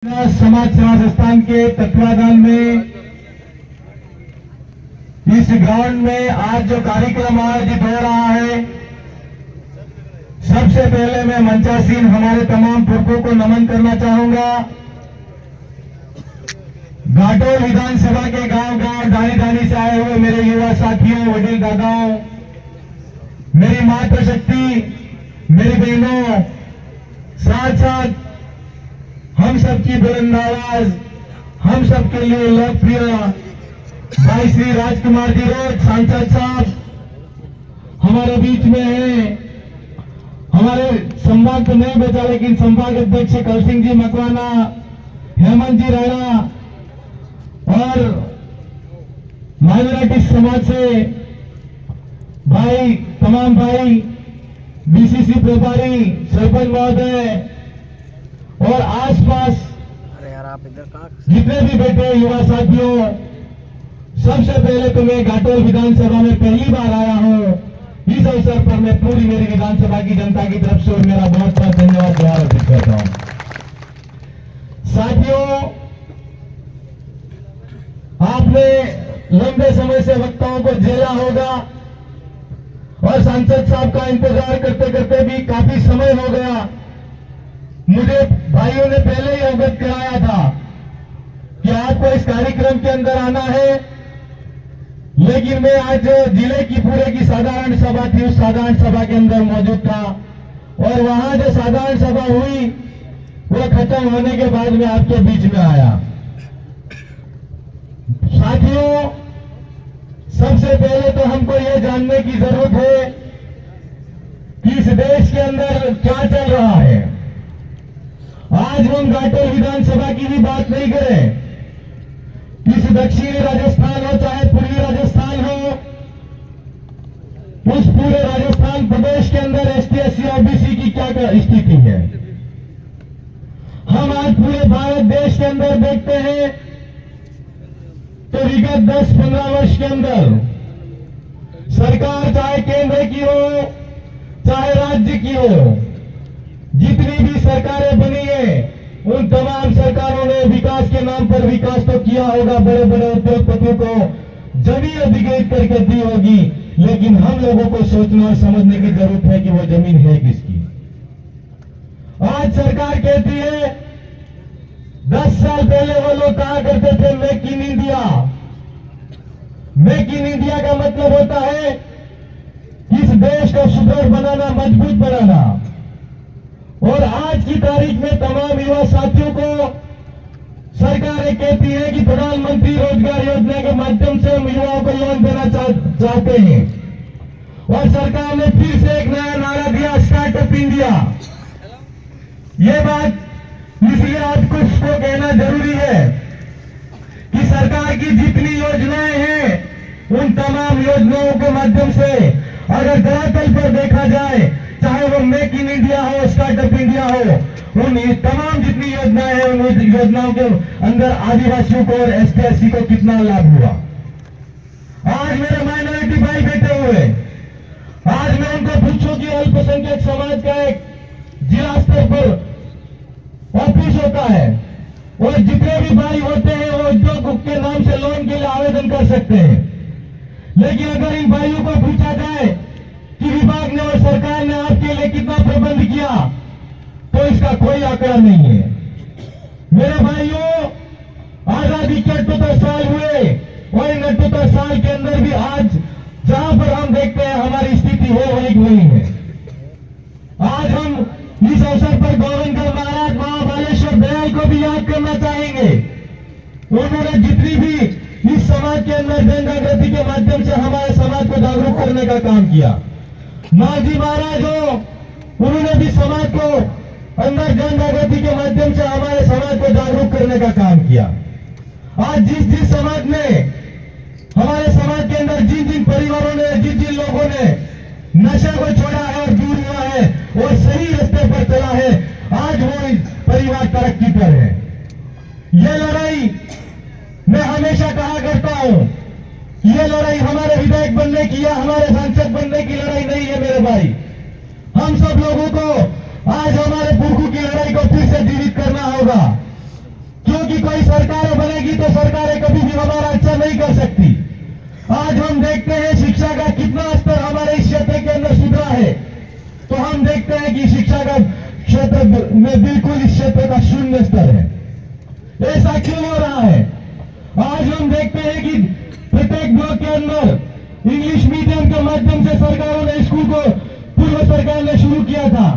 समाज सेवा संस्थान के तत्वाधान में इस ग्राउंड में आज जो कार्यक्रम आयोजित हो रहा है, सबसे पहले मैं मंचासीन हमारे तमाम पुरखों को नमन करना चाहूंगा। घाटोल विधानसभा के गांव-गांव, दानी-दानी से आए हुए मेरे युवा साथियों, वडील दादाओं, मेरी मातृशक्ति, मेरी बहनों, साथ साथ हम सबकी बुलंद आवाज, हम सबके लिए लोकप्रिय भाई श्री राजकुमार जी रोड सांसद साहब हमारे बीच में हैं। हमारे संभाग तो नहीं बचा, लेकिन संभाग अध्यक्ष कल सिंह जी मकवाना, हेमंत जी राणा और माइनॉरिटी समाज से भाई, तमाम भाई, बीसीसी प्रभारी, सरपंच महोदय और आसपास जितने भी बैठे युवा साथियों, सबसे पहले तो मैं घाटोल विधानसभा में पहली बार आया हूं। इस अवसर पर मैं पूरी मेरी विधानसभा की जनता की तरफ से मेरा बहुत बहुत धन्यवाद दुआ अर्पित करता हूं। साथियों, आपने लंबे समय से वक्ताओं को झेला होगा और सांसद साहब का इंतजार करते करते भी काफी समय हो गया। मुझे भाइयों ने पहले ही अवगत कराया था कि आपको इस कार्यक्रम के अंदर आना है, लेकिन मैं आज जिले की पूरे की साधारण सभा थी, उस साधारण सभा के अंदर मौजूद था और वहां जो साधारण सभा हुई वो खत्म होने के बाद में आपके बीच में आया। साथियों, सबसे पहले तो हमको यह जानने की जरूरत है कि इस देश के अंदर क्या चल रहा है। आज हम घाटोल विधानसभा की भी बात नहीं करें, इस दक्षिणी राजस्थान हो चाहे पूर्वी राजस्थान हो, उस पूरे राजस्थान प्रदेश के अंदर एसटी, एससी, ओबीसी की क्या स्थिति है। हम आज पूरे भारत देश के अंदर देखते हैं तो विगत 10-15 वर्ष के अंदर सरकार चाहे केंद्र की हो चाहे राज्य की हो, जितनी भी सरकारें बनी है, उन तमाम सरकारों ने विकास के नाम पर विकास तो किया होगा, बड़े बड़े उद्योगपतियों को जमीन अधिग्रहित करके दी होगी, लेकिन हम लोगों को सोचना और समझने की जरूरत है कि वो जमीन है किसकी। आज सरकार कहती है, 10 साल पहले वो लोग कहा करते थे make in India. Make in India का मतलब होता है इस देश को सुदृढ़ बनाना, मजबूत बनाना। और आज की तारीख में तमाम युवा साथियों को सरकार कहती है कि प्रधानमंत्री रोजगार योजना के माध्यम से हम युवाओं को लोन देना चाहते हैं। और सरकार ने फिर से एक नया नारा दिया, स्टार्टअप इंडिया। ये बात इसलिए आज कुछ को कहना जरूरी है कि सरकार की जितनी योजनाएं हैं, उन तमाम योजनाओं के माध्यम से अगर धरातल पर देखा जाए, चाहे वो मेक इन इंडिया हो, स्टार्टअप इंडिया हो, उन तमाम जितनी योजनाएं हैं, उन योजनाओं के अंदर आदिवासियों को और एसटी, एससी को कितना लाभ हुआ। आज मेरे माइनॉरिटी भाई बैठे हुए, आज मैं उनको पूछूं कि अल्पसंख्यक समाज का एक जिला स्तर पर ऑफिस होता है और जितने भी भाई होते हैं वो उद्योग के नाम से लोन के लिए आवेदन कर सकते हैं, लेकिन अगर इन भाइयों को पूछा जाए कि विभाग ने और सरकार ने आपके लिए कितना प्रबंध किया, तो इसका कोई आंकड़ा नहीं है। मेरे भाइयों, आजादी के 78 साल हुए और इन 78 साल के अंदर भी आज जहां पर हम देखते हैं हमारी स्थिति है वही नहीं है। आज हम इस अवसर पर गोविंदगढ़ महाराज महाबालेश्वर दयाल को भी याद करना चाहेंगे। उन्होंने जितनी भी इस समाज के अंदर जन जागृति के माध्यम से हमारे समाज को जागरूक करने का काम किया। मालजी महाराज हो, उन्होंने भी समाज को अंदर जन जागृति के माध्यम से हमारे समाज को जागरूक करने का काम किया। आज जिस समाज ने, हमारे समाज के अंदर जिन परिवारों ने, जिन लोगों ने नशे को छोड़ा है और दूर हुआ है और सही रास्ते पर चला है, आज वो परिवार तरक्की पर है। ये लड़ाई मैं हमेशा कहा करता हूं, ये लड़ाई हमारे विधायक बनने की या हमारे सांसद बनने की लड़ाई नहीं है मेरे भाई। हम सब लोगों को आज हमारे पुरखों की लड़ाई को फिर से जीवित करना होगा। क्योंकि कोई सरकारें बनेगी तो सरकारें कभी भी हमारा अच्छा नहीं कर सकती। आज हम देखते हैं शिक्षा का कितना स्तर हमारे इस क्षेत्र के अंदर सुधरा है, तो हम देखते हैं कि शिक्षा का क्षेत्र में बिल्कुल इस क्षेत्र का शून्य स्तर है। ऐसा क्यों हो रहा है? आज हम देखते हैं कि प्रत्येक ब्लॉक के अंदर इंग्लिश मीडियम के माध्यम से सरकारों ने स्कूल को पूर्व सरकार ने शुरू किया था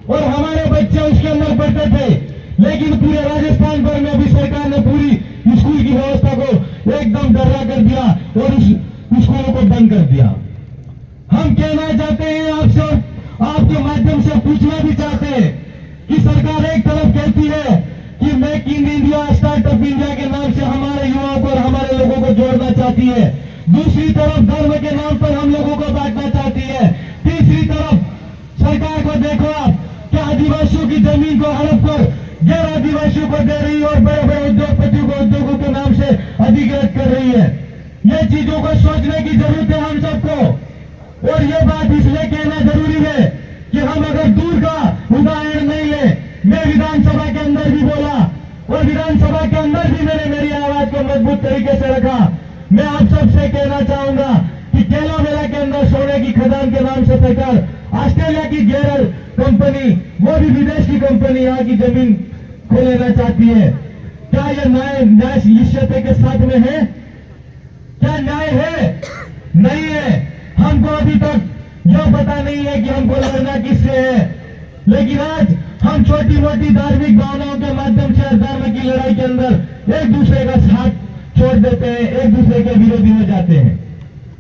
और हमारे बच्चे उसके अंदर पढ़ते थे, लेकिन पूरे राजस्थान भर में अभी सरकार ने पूरी स्कूल की व्यवस्था को एकदम डरा कर दिया और उस स्कूलों को बंद कर दिया। हम कहना चाहते हैं आपसे, आपके माध्यम से पूछना भी चाहते हैं कि सरकार एक तरफ कहती है कि make in India, startup India के नाम से हमारे युवाओं को और हमारे लोगों को जोड़ना चाहती है, दूसरी तरफ धर्म के नाम पर हम लोगों को बांटना चाहती है, तीसरी तरफ सरकार को देखो आप क्या आदिवासियों की जमीन को हड़प कर गैर आदिवासियों को दे रही है और बड़े बड़े उद्योगपतियों को उद्योगों के नाम से अधिकृत कर रही है। ये चीजों को सोचने की जरूरत है हम सबको। और ये बात इसलिए कहना जरूरी है कि हम अगर दूर का उदाहरण नहीं ले, मैं विधानसभा के अंदर भी बोला और विधानसभा के अंदर भी मैंने मेरी आवाज को मजबूत तरीके से रखा। मैं आप सबसे कहना चाहूंगा कि केला मेला के अंदर सोने की खदान के नाम से सरकार ऑस्ट्रेलिया की गैर कंपनी, वो भी विदेश की कंपनी, यहाँ की जमीन को लेना चाहती है। क्या यह न्याय इस क्षेत्र के साथ में है? क्या न्याय है? नहीं है। हमको अभी तक यह पता नहीं है कि हमको लड़ना किससे है, लेकिन आज हम छोटी मोटी धार्मिक भावनाओं के माध्यम से धर्म की लड़ाई के अंदर एक दूसरे का साथ छोड़ देते हैं, एक दूसरे के विरोधी हो जाते हैं।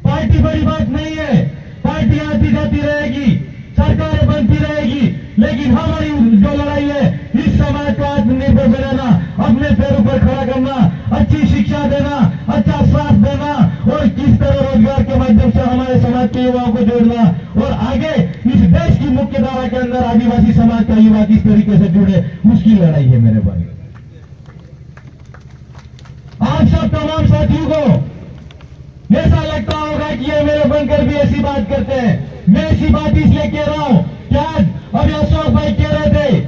पार्टी बड़ी बात नहीं है, पार्टी आती जाती रहेगी, सरकारें बनती रहेगी, लेकिन हमारी जो लड़ाई है इस समाज को आत्मनिर्भर बनाना, अपने पैरों पर खड़ा करना, अच्छी शिक्षा देना, अच्छा स्वास्थ्य देना और किस तरह रोजगार के माध्यम से हमारे समाज के युवाओं को जोड़ना और आगे इस देश की मुख्य धारा के अंदर आदिवासी समाज का युवा किस तरीके से जुड़े, उसकी लड़ाई है मेरे भाई। आप सब तमाम साथियों को ऐसा लगता होगा कि ये मेरे बनकर भी ऐसी बात करते हैं। मैं ऐसी बात इसलिए कह रहा हूं कि आज अभी अशोक भाई कह रहे थे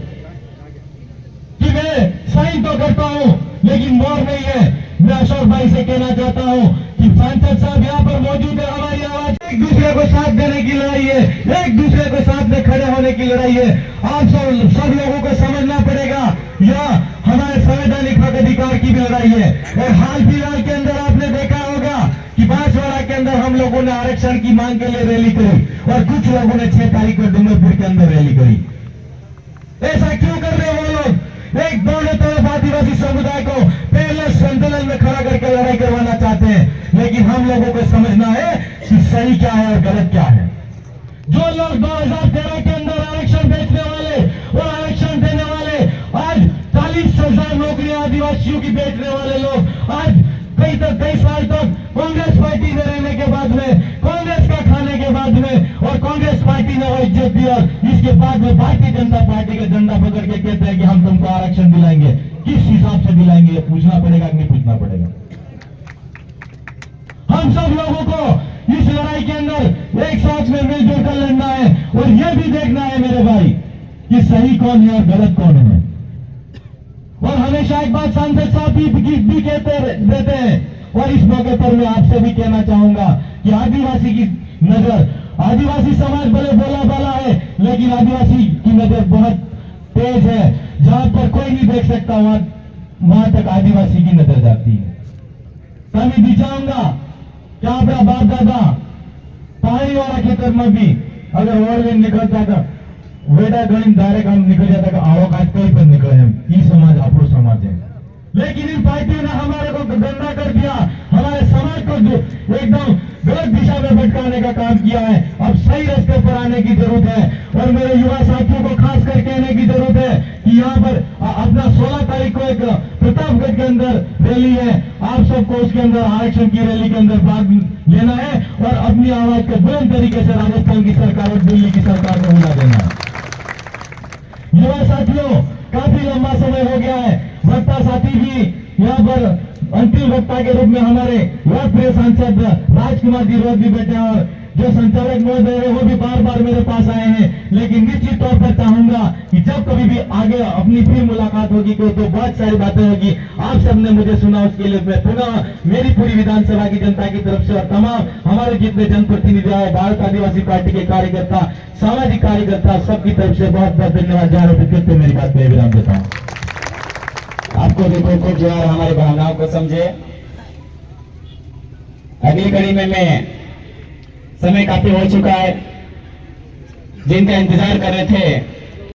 कि मैं साइन तो करता हूं लेकिन मोर नहीं है। मैं अशोक भाई से कहना चाहता हूं कि सांसद साहब यहाँ पर मौजूद है, हमारी आवाज एक दूसरे को साथ देने की लड़ाई है, एक दूसरे को साथ में खड़े होने की लड़ाई है। आप सब लोगों को समझना पड़ेगा यह हमारे संवैधानिक हक अधिकार की भी लड़ाई है। और हाल फिलहाल के अंदर आपने देखा होगा कि बांसवाड़ा के अंदर हम लोगों ने आरक्षण की मांग के लिए रैली करी और कुछ लोगों ने 6 तारीख को डूंगरपुर के अंदर रैली करी। ऐसा क्यों कर रहे हैं वो लोग? एक दोनों तरफ आदिवासी समुदाय को पहले संतुलन में खड़ा करके लड़ाई करवाना चाहते हैं, लेकिन हम लोगों को समझना है कि सही क्या है और गलत क्या है। जो लोग 2013 के अंदर आरक्षण बेचने वाले और आरक्षण देने वाले, आज 40,000 नौकरियां आदिवासियों की बेचने वाले लोग आज कई साल तक कांग्रेस पार्टी में रहने के बाद में, कांग्रेस का खाने के बाद में और कांग्रेस पार्टी ने वो इज्जत दिया, इसके बाद में भारतीय जनता पार्टी का झंडा पकड़ के कहते हैं कि हम तुमको आरक्षण दिलाएंगे। किस हिसाब से दिलाएंगे पूछना पड़ेगा कि नहीं पूछना पड़ेगा? हम सब लोगों को इस लड़ाई के अंदर एक साथ में मिलजुल कर लड़ना है और यह भी देखना है मेरे भाई कि सही कौन है और गलत कौन है। और हमेशा एक बात सांसद साहब भी कहते रहते हैं और इस मौके पर मैं आपसे भी कहना चाहूंगा कि आदिवासी की नजर, आदिवासी समाज भले बोला बाला है लेकिन आदिवासी की नजर बहुत तेज है। जहां पर कोई नहीं देख सकता वहां तक आदिवासी की नजर जाती है। तभी दिखाऊंगा क्या अपना बाप दादा पहाड़ी वाला खेतर में भी अगर ओवर निकलता था वेटा गणित डायरेक्ट हम निकल जाता कि आओ आज कहीं पर निकले हम ई समाज आपरो समाज है। लेकिन इन पार्टियों ने हमारे को गंदा कर दिया, हमारे समाज को एकदम गलत दिशा में भटकाने का काम किया है। अब सही रास्ते पर आने की जरूरत है और मेरे युवा साथियों को खास कर कहने की जरूरत है कि यहाँ पर अपना 16 तारीख को एक प्रतापगढ़ के अंदर रैली है। आप सबको उसके अंदर आरक्षण की रैली के अंदर भाग लेना है और अपनी आवाज को बुलंद तरीके से राजस्थान की सरकार और दिल्ली की सरकार को हिला देना है। युवा साथियों, काफी लंबा समय हो गया है। वक्ता साथी भी यहाँ पर अंतिम वक्ता के रूप में हमारे लोकप्रिय सांसद राजकुमार जी रोज भी बैठे हैं और जो संचालक महोदय है वो भी बार बार मेरे पास आए हैं, लेकिन निश्चित तौर पर चाहूंगा कि जब कभी भी आगे अपनी फिर मुलाकात होगी तो बहुत सारी बातें होगी। आप सबने मुझे सुना, उसके लिए मैं पुनः मेरी पूरी विधानसभा की जनता की तरफ से और तमाम हमारे जितने जनप्रतिनिधि आए, भारत आदिवासी पार्टी के कार्यकर्ता, सामाजिक कार्यकर्ता, सबकी तरफ से बहुत बहुत धन्यवाद। जहाँ करते मेरी बात में विराम देता हूँ। आपको भी खूब खूब जोहार, हमारी भावनाओं को समझे। अगली कड़ी में समय काफी हो चुका है, जिनका इंतजार कर रहे थे